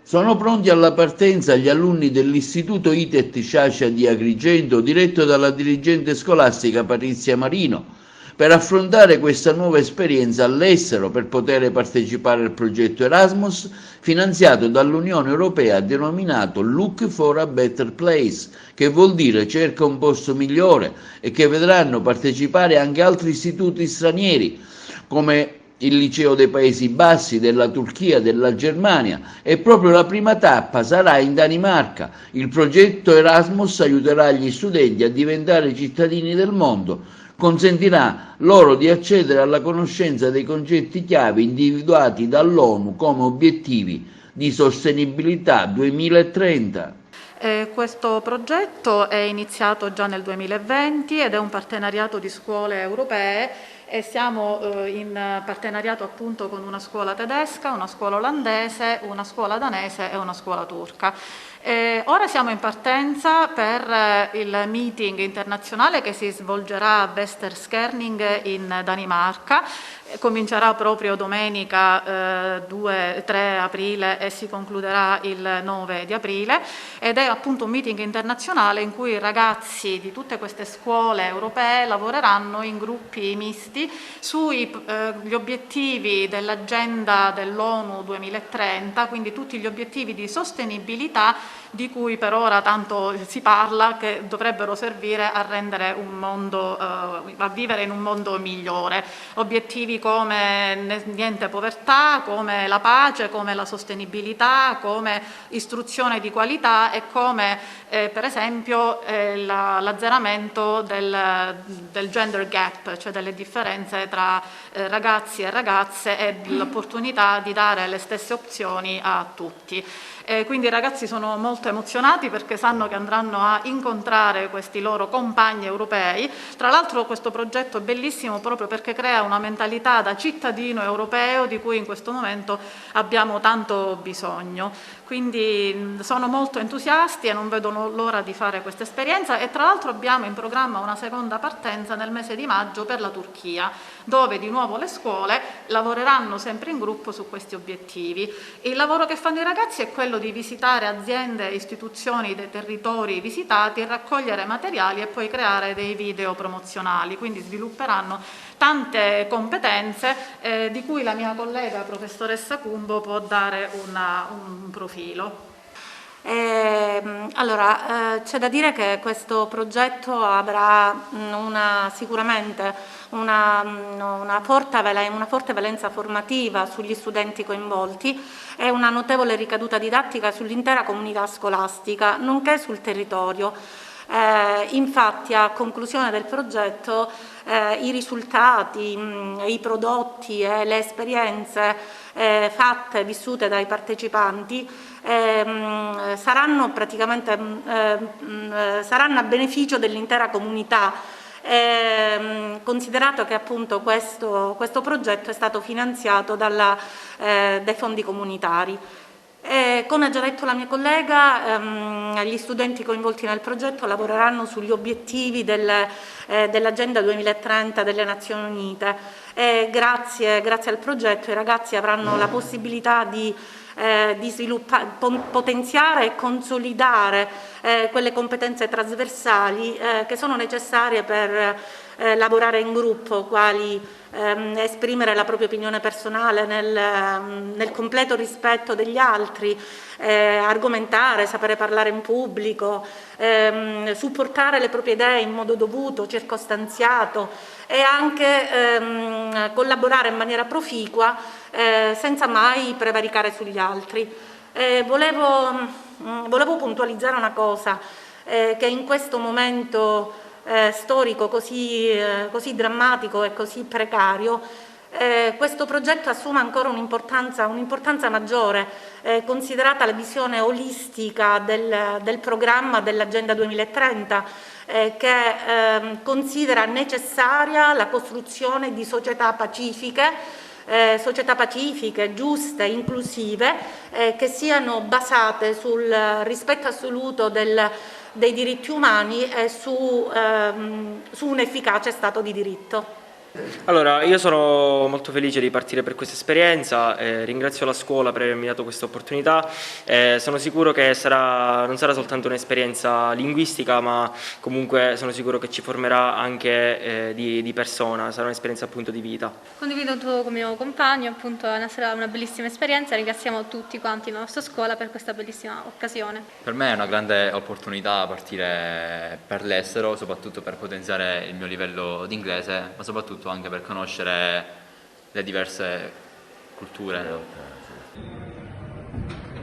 Sono pronti alla partenza gli alunni dell'Istituto ITET Sciascia di Agrigento, diretto dalla dirigente scolastica Patrizia Marino, per affrontare questa nuova esperienza all'estero per poter partecipare al progetto Erasmus, finanziato dall'Unione Europea denominato Look for a Better Place, che vuol dire cerca un posto migliore, e che vedranno partecipare anche altri istituti stranieri, come il liceo dei Paesi Bassi, della Turchia, della Germania, e proprio la prima tappa sarà in Danimarca. Il progetto Erasmus aiuterà gli studenti a diventare cittadini del mondo, consentirà loro di accedere alla conoscenza dei concetti chiave individuati dall'ONU come obiettivi di sostenibilità 2030. Questo progetto è iniziato già nel 2020 ed è un partenariato di scuole europee e siamo in partenariato appunto con una scuola tedesca, una scuola olandese, una scuola danese e una scuola turca. Ora siamo in partenza per il meeting internazionale che si svolgerà a Västerskerning in Danimarca. Comincerà proprio domenica 2-3 aprile e si concluderà il 9 di aprile, ed è appunto un meeting internazionale in cui i ragazzi di tutte queste scuole europee lavoreranno in gruppi misti sugli obiettivi dell'agenda dell'ONU 2030, quindi tutti gli obiettivi di sostenibilità di cui per ora tanto si parla, che dovrebbero servire a rendere un mondo, a vivere in un mondo migliore. Obiettivi come niente povertà, come la pace, come la sostenibilità, come istruzione di qualità e come per esempio l'azzeramento del gender gap, cioè delle differenze tra ragazzi e ragazze, e l'opportunità di dare le stesse opzioni a tutti. Quindi i ragazzi sono molto emozionati perché sanno che andranno a incontrare questi loro compagni europei. Tra l'altro questo progetto è bellissimo proprio perché crea una mentalità da cittadino europeo di cui in questo momento abbiamo tanto bisogno. Quindi sono molto entusiasti e non vedono l'ora di fare questa esperienza, e tra l'altro abbiamo in programma una seconda partenza nel mese di maggio per la Turchia, dove di nuovo le scuole lavoreranno sempre in gruppo su questi obiettivi. Il lavoro che fanno i ragazzi è quello di visitare aziende e istituzioni dei territori visitati, raccogliere materiali e poi creare dei video promozionali, quindi svilupperanno tante competenze di cui la mia collega professoressa Cumbo può dare un profilo. Allora, c'è da dire che questo progetto avrà sicuramente una forte valenza formativa sugli studenti coinvolti e una notevole ricaduta didattica sull'intera comunità scolastica, nonché sul territorio. Infatti, a conclusione del progetto, i risultati, i prodotti e le esperienze vissute dai partecipanti saranno a beneficio dell'intera comunità, considerato che appunto questo progetto è stato finanziato dai fondi comunitari. Come ha già detto la mia collega, gli studenti coinvolti nel progetto lavoreranno sugli obiettivi dell'Agenda 2030 delle Nazioni Unite, e grazie al progetto i ragazzi avranno la possibilità di sviluppare, potenziare e consolidare quelle competenze trasversali che sono necessarie per lavorare in gruppo, quali esprimere la propria opinione personale nel completo rispetto degli altri, argomentare, sapere parlare in pubblico, supportare le proprie idee in modo dovuto, circostanziato, e anche collaborare in maniera proficua senza mai prevaricare sugli altri. Volevo puntualizzare una cosa, che in questo momento storico così drammatico e così precario, questo progetto assume ancora un'importanza maggiore, considerata la visione olistica del programma dell'Agenda 2030, che considera necessaria la costruzione di società pacifiche, giuste, inclusive, che siano basate sul rispetto assoluto dei diritti umani e su un efficace Stato di diritto. Allora, io sono molto felice di partire per questa esperienza, ringrazio la scuola per avermi dato questa opportunità, sono sicuro che non sarà soltanto un'esperienza linguistica, ma comunque sono sicuro che ci formerà anche di persona, sarà un'esperienza appunto di vita. Condivido tutto con il mio compagno, appunto sarà una bellissima esperienza, ringraziamo tutti quanti la nostra scuola per questa bellissima occasione. Per me è una grande opportunità partire per l'estero, soprattutto per potenziare il mio livello di inglese, ma soprattutto anche per conoscere le diverse culture.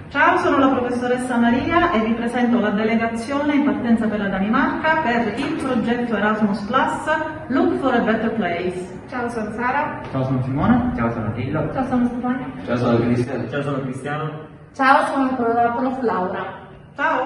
Ciao, sono la professoressa Maria e vi presento la delegazione in partenza per la Danimarca per il progetto Erasmus Plus Look for a Better Place. Ciao, sono Sara. Ciao, sono Simone. Ciao, sono Tillo. Ciao, sono Stefania. Ciao, sono Cristiano. Ciao, sono Cristiano. Ciao, sono la prof Laura. Ciao!